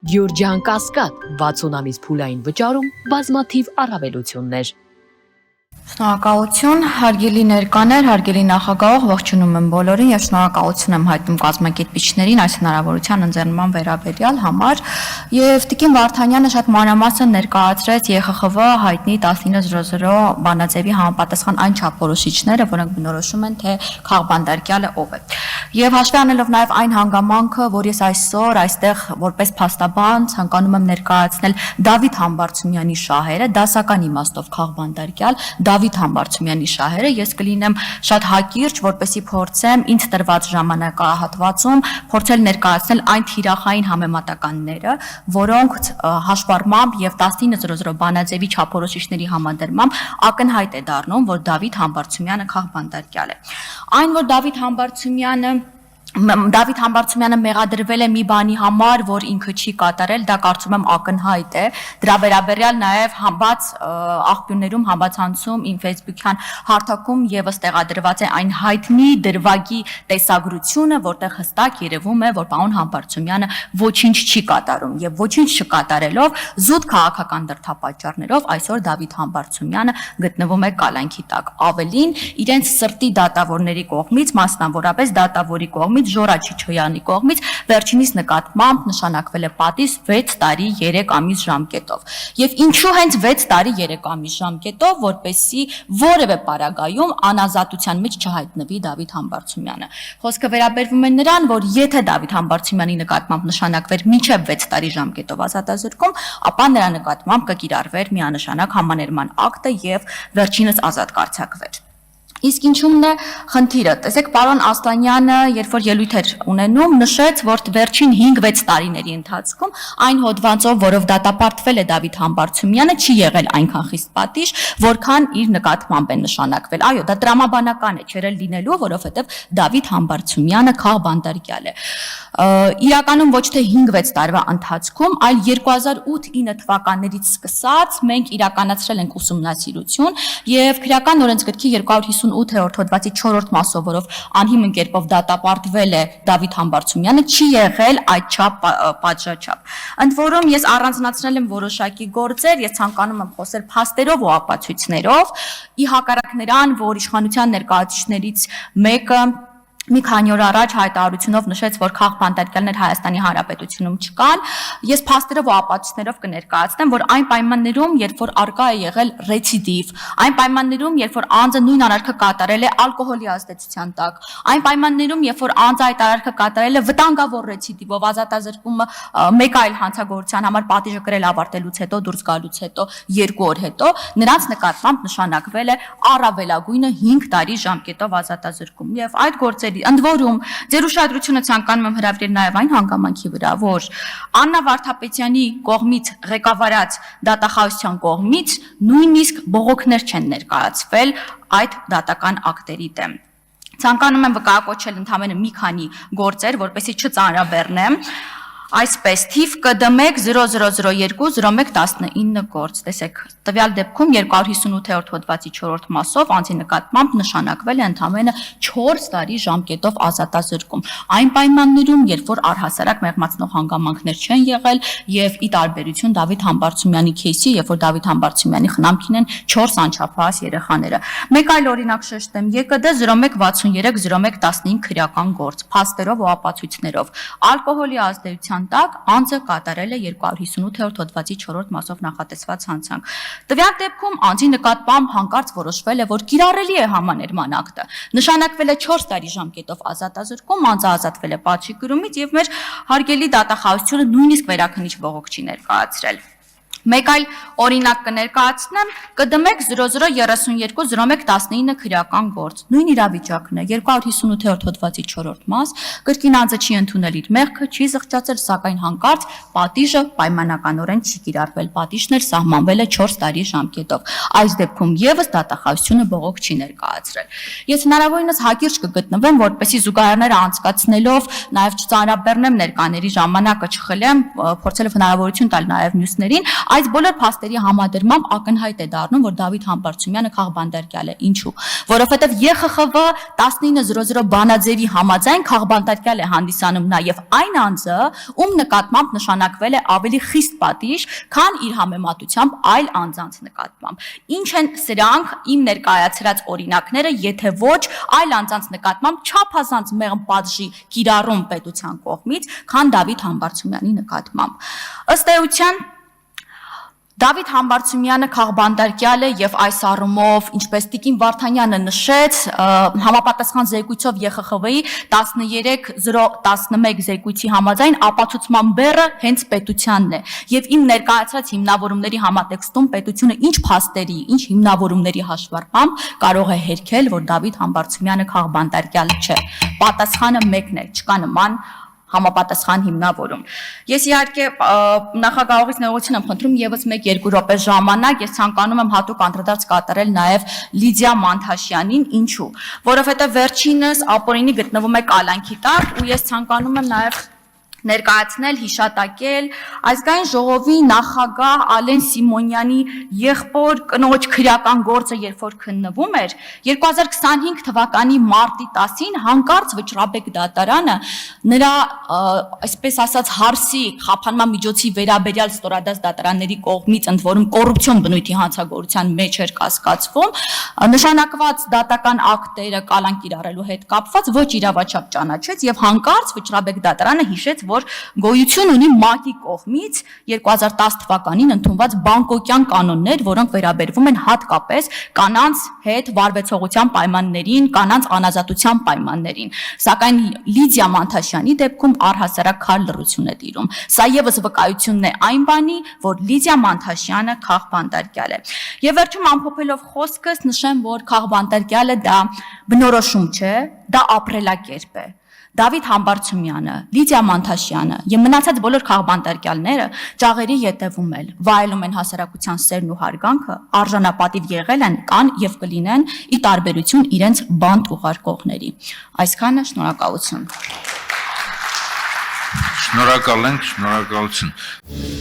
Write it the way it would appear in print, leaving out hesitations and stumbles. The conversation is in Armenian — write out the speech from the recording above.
Գյուրջան Կասկադ 60 ամիս փուլային վճարում բազմաթիվ առավելություններ։ Շնորհակալություն, հարգելի ներկաներ, հարգելի նախագահող, ողջունում եմ բոլորին եւ շնորհակալություն եմ հայտնում կազմակերպիչներին այս հնարավորության ընձեռնման վերաբերյալ համար եւ Տիկին Վարդանյանը շատ մանրամասն ներկայացրեց ԵԽԽՎ հայտնի 19:00 բանաձևի համապատասխան այն չափորոշիչները, որոնք բնորոշում են թե քաղբանդարկյալը ով է։ Եվ հաշվի առնելով նաեւ այն հանգամանքը, որ ես այսօր այստեղ որպես փաստաբան ցանկանում եմ ներկայացնել Դավիթ Համբարձումյանի շահերը, դասական իմաստով քաղբանդարկյալ Դավիթ Համբարձումյանի շահերը, ես կլինեմ շատ հակիրճ, որպեսզի փորձեմ ինձ տրված ժամանակահատվածում փորձել ներկայացնել այն թիրախային համեմատականները, որոնք հաշվառմամբ եւ 19:00 բանաձևի չափորոշիչների համադրմամբ ակնհայտ է դառնում, որ Դավիթ Համբարձումյանը քաղբանդարկյալ է։ Այն, որ Դավիթ Համբարձումյանը մեղադրվել է մի բանի համար, որ ինքը չի կատարել, դա կարծում եմ ակնհայտ է։ Դրա վերաբերյալ նաև բաց աղբյուրներում համացանցում իմ Facebook-յան հարթակում եւս տեղադրված է այն հայտնի դրվագի տեսագրությունը, որտեղ հստակ երևում է, որ պարոն Համբարձումյանը ոչինչ չի կատարում եւ ոչինչ չկատարելով զուտ քաղաքական դրդապատճառներով այսօր Դավիթ Համբարձումյանը գտնվում է կալանքի տակ։ Ավելին, իրենց սրտի դատավորների կողմից, մասնավորապես դատավորի կողմից Ժորա Չիչոյանի կողմից վերջինիս նկատմամբ նշանակվել է պատիժ 6 տարի 3 ամիս ժամկետով։ Եվ ինչու հենց 6 տարի 3 ամիս ժամկետով, որպեսզի որևէ պարագայում անազատության մեջ չհայտնվի Դավիթ Համբարձումյանը։ Խոսքը վերաբերվում է նրան, որ եթե Դավիթ Համբարձումյանի նկատմամբ նշանակվեր մինչև 6 տարի ժամկետով ազատազրկում, ապա նրա նկատմամբ կկիրառվեր միանշանակ համաներման ակտը եւ վերջինս ազատ կարձակվեր։ Իսկ ինչումն է խնդիրը։ Տեսեք, պարոն Ասլանյանը, երբ որ ելույթ էր ունենում, նշեց, որ վերջին 5-6 տարիների ընթացքում այն հոդվածով, որով դատապարտվել է Դավիթ Համբարձումյանը, չի եղել այնքան խիստ պատիժ, որքան իր նկատմամբ է նշանակվել։ Այո, դա տրամաբանական է, չէր լինելու, որովհետև Դավիթ Համբարձումյանը քաղբանդարկյալ է։ Իրականում ոչ թե 5-6 տարվա ընթացքում, այլ 2008-9 թվականներից սկսած մենք իրականացրել ենք ուսումնասիրություն եւ քրեական օրենսգրքի 258-րդ հոդվածի 4-րդ մասով, որով անհիմն կերպով դատապարտվել է Դավիթ Համբարձումյանը, չի եղել այդչափ պատժաչափ։ Ընդ որում ես առանձնացրել եմ որոշակի գործեր, ես ցանկանում եմ խոսել փաստերով ու ապացույցներով, ի հակառակ նրան, որ իշխանության ներկայացուցիչներից մեկը մի քանի օր առաջ հայտարարությունով նշեց, որ քաղբանդարկյալներ Հայաստանի Հանրապետությունում չկան, ես փաստերով ու ապացույցներով կներկայացնեմ, որ այն պայմաններում, երբ որ արկա է եղել ռեցիդիվ, այն պայմաններում, երբ որ անձը նույն անարքը կատարել է ալկոհոլի ազդեցության տակ, այն պայմաններում, երբ որ անձը այդ արարքը կատարել է վտանգավոր ռեցիդիվով, ազատազրկումը մեկ այլ հանցագործության համար պատիժը կրել ավարտելուց հետո, դուրս գալուց հետո, 2 օր հետո, նրանց նկատմամբ նշանակվել է առավելագույնը 5 տարի ժամկետով ազատազրկում եւ այդ գործերի Ընդ որում, ձեր ուշադրությունը ցանկանում եմ հրավիրել նաև այն հանգամանքի վրա, որ Աննա Վարդապետյանի կողմից ղեկավարած դատախազության կողմից նույնիսկ բողոքներ չեն ներկայացվել այդ դատական ակտերի դեմ։ Ցանկանում եմ վկայակոչել ընդամենը մի քանի գործեր, որպեսզի չծանրաբեռնեմ։ Այսպես թիվ ԿԴՄ 0002-0119 գործ, տեսեք, տվյալ դեպքում 258-րդ հոդվածի 4-րդ մասով անձի նկատմամբ նշանակվել է ընդամենը 4 տարի ժամկետով ազատազրկում։ Այն պայմաններում, երբ որ առհասարակ մեղմացնող հանգամանքներ չեն եղել եւ ի տարբերություն Դավիթ Համբարձումյանի кейսի, երբ որ Դավիթ Համբարձումյանի խնամքին են 4 անչափահաս երեխաները։ Մեկ այլ օրինակ շեշտեմ, ԵԿԴ 0163-0115 քրեական գործ, փաստերով ու ապացույցներով, ալկոհոլի ազդեցության տակ անձը կատարել է 258-րդ հոդվածի 4-րդ մասով նախատեսված հանցանք։ Տվյալ դեպքում անձի նկատմամբ հանկարծ որոշվել է, որ կիրառելի է համաներման ակտը։ Նշանակվել է 4 տարի ժամկետով ազատազրկում, անձը ազատվել է պատժի կրումից եւ մեր հարգելի դատախազությունը նույնիսկ վերաքննիչ բողոք չի ներկայացրել։ Մեկ այլ օրինակ կներկայացնեմ ԿԴՄ 0032-0119 քրեական գործ, նույն իրավիճակն է, 258-րդ հոդվածի 4-րդ մաս, կրկին անձը չի ընդունել իր մեղքը, չի զղջացել, սակայն հանկարծ պատիժը պայմանականորեն չի կիրառվել, պատիժն էլ սահմանվել է 4 տարի ժամկետով։ Այս դեպքում եւս դատախազությունը բողոք չի ներկայացրել։ Ես հնարավորինս հակիրճ կգտնվեմ, որպեսզի զուգահեռները անցկացնելով նաեւ չծանրաբեռնեմ ներկաների ժամանակը չխլեմ, փորձելով հնարավորություն տալ նաեւ մյուսներին, Այս բոլոր փաստերի համադրմամբ ակնհայտ է դառնում, որ Դավիթ Համբարձումյանը քաղբանտարկյալ է։ Ինչու՞։ Որովհետև ԵԽԽՎ 19:00 բանաձևի համաձայն քաղբանտարկյալ է հանդիսանում նաև այն անձը, ում նկատմամբ նշանակվել է ավելի խիստ պատիժ, քան իր համեմատությամբ այլ անձանց նկատմամբ։ Ինչ են սրանք իմ ներկայացրած օրինակները, եթե ոչ այլ անձանց նկատմամբ չափազանց մեղմ պատժի կիրառում պետության կողմից, քան Դավիթ Համբարձումյանի նկատմամբ։ Ըստ էության Դավիթ Համբարձումյանը քաղբանտարկյալ է եւ այս առումով, ինչպես Տիկին Վարդանյանը նշեց, համապատասխան զեկույցով ԵԽԽՎ-ի 13:011 զեկույցի համաձայն ապացուցման բեռը հենց պետությանն է եւ իմ ներկայացրած հիմնավորումների համատեքստում պետությունը ինչ փաստերի, ինչ հիմնավորումների հաշվառմամբ կարող է հերքել, որ Դավիթ Համբարձումյանը քաղբանտարկյալ չէ։ Պատասխանը մեկն է, չկա նման համապատասխան հիմնավորում։ Ես իհարկե նախագահողից ներողություն եմ խնդրում եւս 1-2 րոպե ժամանակ, ես ցանկանում եմ հատուկ անդրադարձ կատարել նաեւ Լիդիա Մանթաշյանին, ինչու, որովհետեւ վերջինս ապօրինի գտնվում է կալանքի տակ ու ես ցանկանում եմ նաեւ ներկայացնել, հիշատակել ազգային ժողովի նախագահ Ալեն Սիմոնյանի եղբոր կնոջ քրեական գործը, երբ որ քննվում էր 2025 թվականի մարտի 10-ին հանկարծ Վճռաբեկ դատարանը նրա այսպես ասած հարսի խափանման միջոցի վերաբերյալ ստորադաս դատարանների կողմից ընդ որում կոռուպցիոն բնույթի հանցագործության մեջ էր կասկածվում, նշանակված դատական ակտերը կալանք կիրառելու հետ կապված ոչ իրավաչափ ճանաչեց եւ հանկարծ Վճռաբեկ դատարանը հիշեց, որ գոյություն ունի ՄԱԿ-ի կողմից 2010 թվականին ընդունված բանկոկյան կանոններ, որոնք վերաբերվում են հատկապես կանանց հետ վարվեցողության պայմաններին, կանանց անազատության պայմաններին։ Սակայն Լիդիա Մանթաշյանի դեպքում առհասարակ քար լռություն է տիրում։ Սա եւս վկայությունն է այն բանի, որ Լիդիա Մանթաշյանը քաղբանտարկյալ է։ Եվ վերջում ամփոփելով խոսքս նշեմ, որ քաղբանտարկյալը դա բնորոշում չէ, դա ապրելակերպ է։ Դավիթ Համբարձումյանը, Լիդիա Մանթաշյանը եւ մնացած բոլոր քաղբանտարկյալները ճաղերի ետևում էլ վայելում են հասարակության սերն ու հարգանքը, արժանապատիվ եղել են, կան եւ կլինեն ի տարբերություն իրենց բանտ ուղարկողների։ Այսքանը, շնորհակալություն։ Շնորհակալ ենք, շնորհակալություն։